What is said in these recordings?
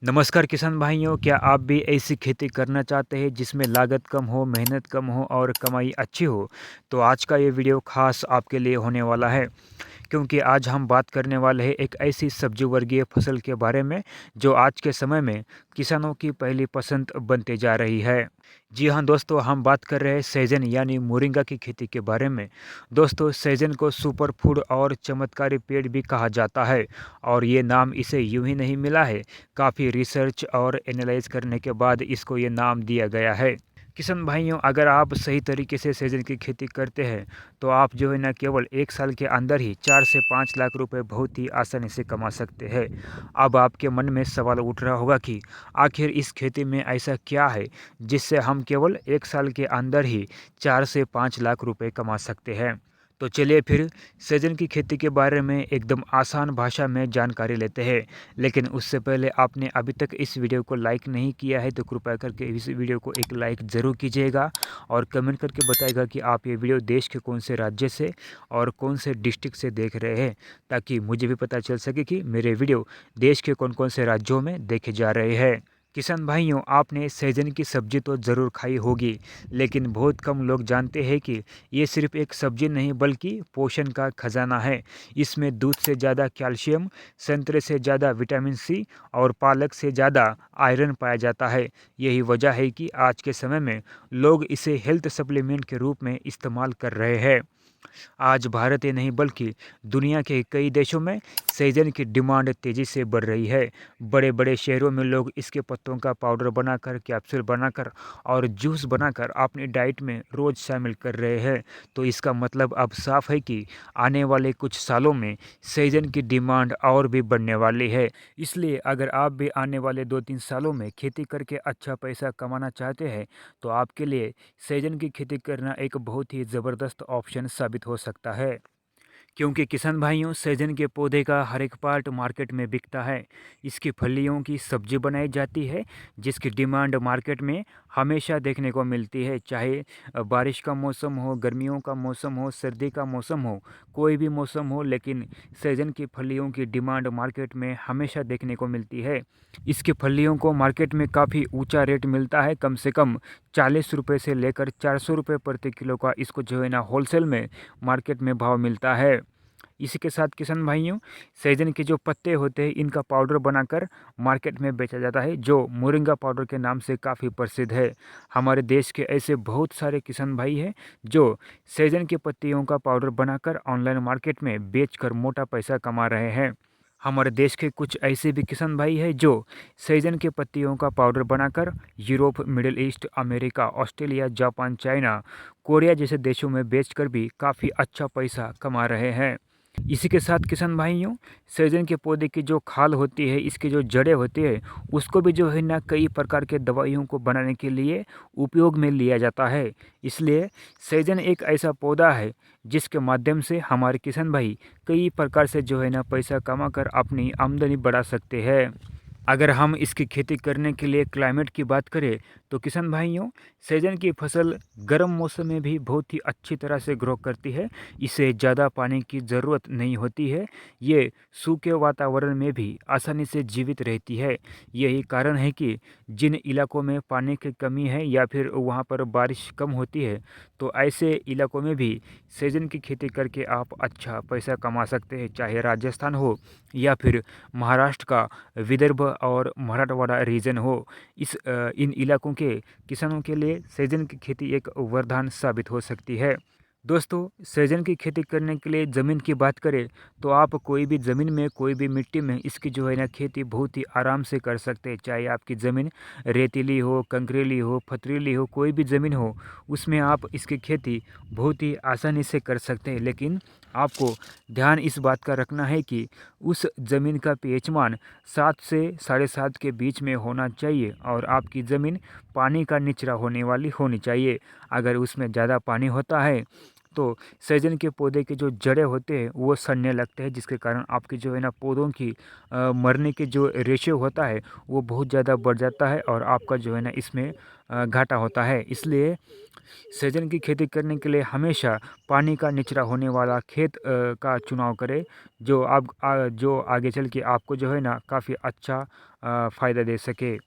नमस्कार किसान भाइयों, क्या आप भी ऐसी खेती करना चाहते हैं जिसमें लागत कम हो, मेहनत कम हो और कमाई अच्छी हो? तो आज का ये वीडियो खास आपके लिए होने वाला है, क्योंकि आज हम बात करने वाले हैं एक ऐसी सब्जी वर्गीय फसल के बारे में जो आज के समय में किसानों की पहली पसंद बनते जा रही है। जी हाँ दोस्तों, हम बात कर रहे हैं सहजन यानी मोरिंगा की खेती के बारे में। दोस्तों, सहजन को सुपर फूड और चमत्कारी पेड़ भी कहा जाता है और ये नाम इसे यूं ही नहीं मिला है। काफ़ी रिसर्च और एनालाइज करने के बाद इसको ये नाम दिया गया है। किसान भाइयों, अगर आप सही तरीके से सहजन की खेती करते हैं तो आप जो है ना केवल 1 साल के अंदर ही 4 से 5 लाख रुपए बहुत ही आसानी से कमा सकते हैं। अब आपके मन में सवाल उठ रहा होगा कि आखिर इस खेती में ऐसा क्या है जिससे हम केवल 1 साल के अंदर ही 4 से 5 लाख रुपए कमा सकते हैं। तो चलिए फिर सहजन की खेती के बारे में एकदम आसान भाषा में जानकारी लेते हैं। लेकिन उससे पहले आपने अभी तक इस वीडियो को लाइक नहीं किया है तो कृपया करके इस वीडियो को एक लाइक ज़रूर कीजिएगा और कमेंट करके बताइएगा कि आप ये वीडियो देश के कौन से राज्य से और कौन से डिस्ट्रिक्ट से देख रहे हैं, ताकि मुझे भी पता चल सके कि मेरे वीडियो देश के कौन कौन से राज्यों में देखे जा रहे हैं। किसान भाइयों, आपने सहजन की सब्जी तो ज़रूर खाई होगी, लेकिन बहुत कम लोग जानते हैं कि ये सिर्फ एक सब्जी नहीं बल्कि पोषण का खजाना है। इसमें दूध से ज़्यादा कैल्शियम, संतरे से ज़्यादा विटामिन सी और पालक से ज़्यादा आयरन पाया जाता है। यही वजह है कि आज के समय में लोग इसे हेल्थ सप्लीमेंट के रूप में इस्तेमाल कर रहे हैं। आज भारत ही नहीं बल्कि दुनिया के कई देशों में सहजन की डिमांड तेज़ी से बढ़ रही है। बड़े बड़े शहरों में लोग इसके पत्तों का पाउडर बनाकर, कैप्सूल बनाकर और जूस बनाकर अपनी डाइट में रोज़ शामिल कर रहे हैं। तो इसका मतलब अब साफ है कि आने वाले कुछ सालों में सहजन की डिमांड और भी बढ़ने वाली है। इसलिए अगर आप भी आने वाले 2-3 सालों में खेती करके अच्छा पैसा कमाना चाहते हैं तो आपके लिए सहजन की खेती करना एक बहुत ही ज़बरदस्त ऑप्शन साबित हो सकता है। क्योंकि किसान भाइयों, सहजन के पौधे का हर एक पार्ट मार्केट में बिकता है। इसकी फलियों की सब्जी बनाई जाती है जिसकी डिमांड मार्केट में हमेशा देखने को मिलती है। चाहे बारिश का मौसम हो, गर्मियों का मौसम हो, सर्दी का मौसम हो, कोई भी मौसम हो, लेकिन सहजन की फलियों की डिमांड मार्केट में हमेशा देखने को मिलती है। इसकी फलियों को मार्केट में काफ़ी ऊंचा रेट मिलता है, कम से कम 40 रुपये से लेकर 400 रुपये प्रति किलो का इसको जो है ना होलसेल में मार्केट में भाव मिलता है। इसी के साथ किसान भाइयों, सहजन के जो पत्ते होते हैं इनका पाउडर बनाकर मार्केट में बेचा जाता है, जो मोरिंगा पाउडर के नाम से काफ़ी प्रसिद्ध है। हमारे देश के ऐसे बहुत सारे किसान भाई हैं जो सहजन के पत्तियों का पाउडर बनाकर ऑनलाइन मार्केट में बेचकर मोटा पैसा कमा रहे हैं। हमारे देश के कुछ ऐसे भी किसान भाई हैं जो सहजन के पत्तियों का पाउडर बनाकर Europe, middle east, America, Australia, Japan, China, Korea जैसे देशों में बेचकर भी काफ़ी अच्छा पैसा कमा रहे हैं। इसी के साथ किसान भाइयों, सहजन के पौधे की जो खाल होती है, इसकी जो जड़ें होती है, उसको भी जो है ना कई प्रकार के दवाइयों को बनाने के लिए उपयोग में लिया जाता है। इसलिए सहजन एक ऐसा पौधा है जिसके माध्यम से हमारे किसान भाई कई प्रकार से जो है ना पैसा कमाकर अपनी आमदनी बढ़ा सकते हैं। अगर हम इसकी खेती करने के लिए क्लाइमेट की बात करें तो किसान भाइयों, सहजन की फसल गर्म मौसम में भी बहुत ही अच्छी तरह से ग्रो करती है। इसे ज़्यादा पानी की ज़रूरत नहीं होती है। ये सूखे वातावरण में भी आसानी से जीवित रहती है। यही कारण है कि जिन इलाकों में पानी की कमी है या फिर वहाँ पर बारिश कम होती है, तो ऐसे इलाकों में भी सहजन की खेती करके आप अच्छा पैसा कमा सकते हैं। चाहे राजस्थान हो या फिर महाराष्ट्र का विदर्भ और मराठवाड़ा रीजन हो, इन इलाकों के किसानों के लिए सहजन की खेती एक वरदान साबित हो सकती है। दोस्तों, सहजन की खेती करने के लिए ज़मीन की बात करें तो आप कोई भी ज़मीन में, कोई भी मिट्टी में इसकी जो है ना खेती बहुत ही आराम से कर सकते हैं। चाहे आपकी ज़मीन रेतीली हो, कंकरीली हो, पथरीली हो, कोई भी ज़मीन हो, उसमें आप इसकी खेती बहुत ही आसानी से कर सकते हैं। लेकिन आपको ध्यान इस बात का रखना है कि उस ज़मीन का पीएच मान 7 से 7.5 के बीच में होना चाहिए और आपकी ज़मीन पानी का निचरा होने वाली होनी चाहिए। अगर उसमें ज़्यादा पानी होता है तो सहजन के पौधे के जो जड़ें होते हैं वो सड़ने लगते हैं, जिसके कारण आपके जो है ना पौधों की मरने के जो रेशियो होता है वो बहुत ज़्यादा बढ़ जाता है और आपका जो है ना इसमें घाटा होता है। इसलिए सहजन की खेती करने के लिए हमेशा पानी का निचरा होने वाला खेत का चुनाव करें, जो आगे चल के आपको जो है ना काफ़ी अच्छा फ़ायदा दे सके।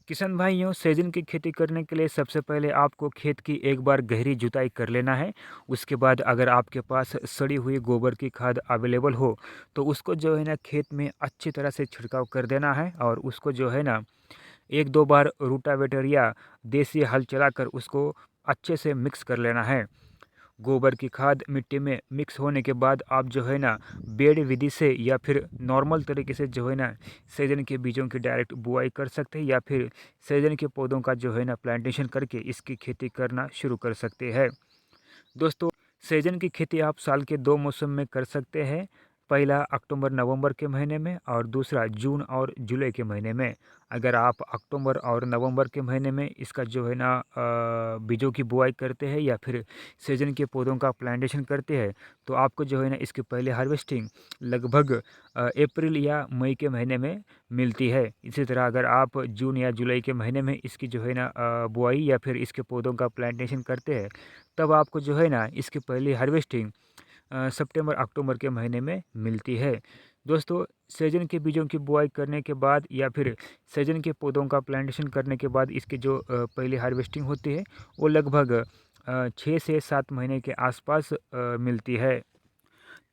किसान भाइयों, सहजन की खेती करने के लिए सबसे पहले आपको खेत की एक बार गहरी जुताई कर लेना है। उसके बाद अगर आपके पास सड़ी हुई गोबर की खाद अवेलेबल हो तो उसको जो है ना खेत में अच्छी तरह से छिड़काव कर देना है और उसको जो है ना 1-2 बार रूटावेटर या देसी हल चलाकर उसको अच्छे से मिक्स कर लेना है। गोबर की खाद मिट्टी में मिक्स होने के बाद आप जो है ना बेड विधि से या फिर नॉर्मल तरीके से जो है ना सहजन के बीजों की डायरेक्ट बुआई कर सकते हैं या फिर सहजन के पौधों का जो है ना प्लांटेशन करके इसकी खेती करना शुरू कर सकते हैं। दोस्तों, सहजन की खेती आप साल के 2 मौसम में कर सकते हैं। पहला अक्टूबर नवंबर के महीने में और दूसरा जून और जुलाई के महीने में। अगर आप अक्टूबर और नवंबर के महीने में इसका जो है ना बीजों की बुआई करते हैं या फिर सहजन के पौधों का प्लांटेशन करते हैं तो आपको जो है ना इसकी पहले हार्वेस्टिंग लगभग अप्रैल या मई के महीने में मिलती है। इसी तरह अगर आप जून या जुलाई के महीने में इसकी जो है ना बुआई या फिर इसके पौधों का प्लांटेशन करते हैं तब आपको जो है ना इसकी पहली हार्वेस्टिंग सितंबर अक्टूबर के महीने में मिलती है। दोस्तों, सहजन के बीजों की बुआई करने के बाद या फिर सहजन के पौधों का प्लांटेशन करने के बाद इसकी जो पहली हार्वेस्टिंग होती है वो लगभग 6 से 7 महीने के आसपास मिलती है।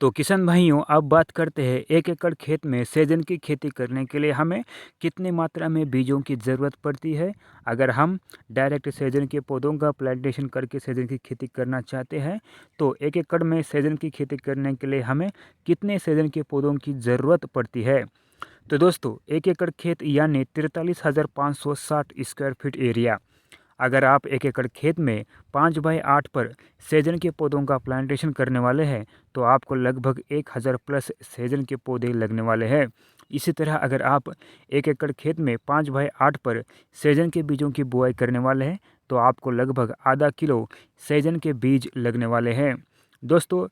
तो किसान भाइयों, अब बात करते हैं 1 एकड़ खेत में सहजन की खेती करने के लिए हमें कितनी मात्रा में बीजों की ज़रूरत पड़ती है। अगर हम डायरेक्ट सहजन के पौधों का प्लांटेशन करके सहजन की खेती करना चाहते हैं तो 1 एकड़ में सहजन की खेती करने के लिए हमें कितने सहजन के पौधों की ज़रूरत पड़ती है। तो दोस्तों, 1 एकड़ खेत यानी 43,560 स्क्वायर फीट एरिया। अगर आप 1 एकड़ खेत में 5 बाई 8 पर सहजन के पौधों का प्लांटेशन करने वाले हैं तो आपको लगभग 1000 प्लस सहजन के पौधे लगने वाले हैं। इसी तरह अगर आप 1 एकड़ खेत में 5 बाई 8 पर सहजन के बीजों की बुआई करने वाले हैं तो आपको लगभग आधा किलो सहजन के बीज लगने वाले हैं। दोस्तों,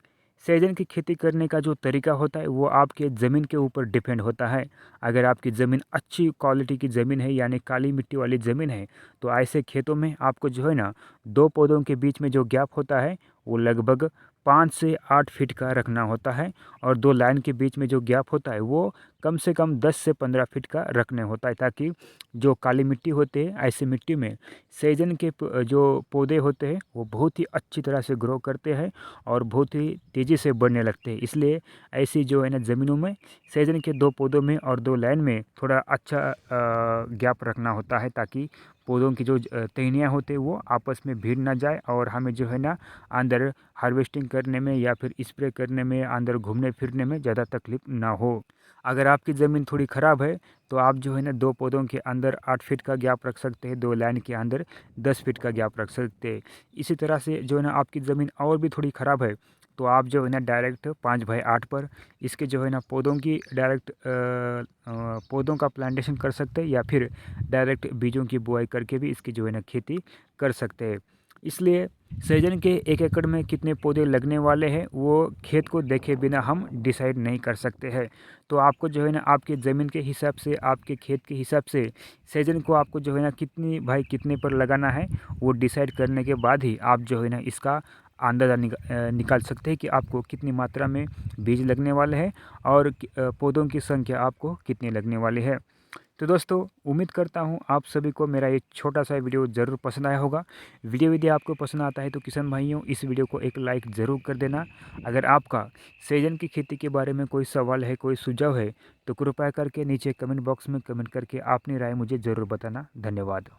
सहजन की खेती करने का जो तरीका होता है वो आपके ज़मीन के ऊपर डिपेंड होता है। अगर आपकी ज़मीन अच्छी क्वालिटी की ज़मीन है यानी काली मिट्टी वाली ज़मीन है तो ऐसे खेतों में आपको जो है ना 2 पौधों के बीच में जो गैप होता है वो लगभग 5 से 8 फीट का रखना होता है और 2 लाइन के बीच में जो गैप होता है वो कम से कम 10 से 15 फीट का रखने होता है, ताकि जो काली मिट्टी होती है ऐसी मिट्टी में सहजन के जो पौधे होते हैं वो बहुत ही अच्छी तरह से ग्रो करते हैं और बहुत ही तेज़ी से बढ़ने लगते हैं। इसलिए ऐसी जो है ना ज़मीनों में सहजन के 2 पौधों में और 2 लाइन में थोड़ा अच्छा गैप रखना होता है, ताकि पौधों की जो टहनियाँ होते हैं वो आपस में भिड़ ना जाए और हमें जो है ना अंदर हार्वेस्टिंग करने में या फिर स्प्रे करने में, अंदर घूमने फिरने में ज़्यादा तकलीफ ना हो। अगर आपकी ज़मीन थोड़ी ख़राब है तो आप जो है ना 2 पौधों के अंदर 8 फीट का गैप रख सकते हैं, 2 लाइन के अंदर 10 फीट का गैप रख सकते हैं। इसी तरह से जो है ना आपकी ज़मीन और भी थोड़ी ख़राब है तो आप जो है ना डायरेक्ट 5 बाई 8 पर इसके जो है ना पौधों की डायरेक्ट पौधों का प्लांटेशन कर सकते हैं या फिर डायरेक्ट बीजों की बुआई करके भी इसकी जो है ना खेती कर सकते हैं। इसलिए सहजन के 1 एकड़ में कितने पौधे लगने वाले हैं वो खेत को देखे बिना हम डिसाइड नहीं कर सकते हैं। तो आपको जो है ना आपके ज़मीन के हिसाब से, आपके खेत के हिसाब से सहजन को आपको जो है ना कितने पर लगाना है वो डिसाइड करने के बाद ही आप जो है ना इसका अंदाज़ा निकाल सकते हैं कि आपको कितनी मात्रा में बीज लगने वाले हैं और पौधों की संख्या आपको कितनी लगने वाली है। तो दोस्तों, उम्मीद करता हूँ आप सभी को मेरा ये छोटा सा वीडियो ज़रूर पसंद आया होगा। वीडियो यदि आपको पसंद आता है तो किसान भाइयों इस वीडियो को एक लाइक ज़रूर कर देना। अगर आपका सहजन की खेती के बारे में कोई सवाल है, कोई सुझाव है तो कृपया करके नीचे कमेंट बॉक्स में कमेंट करके अपनी राय मुझे ज़रूर बताना। धन्यवाद।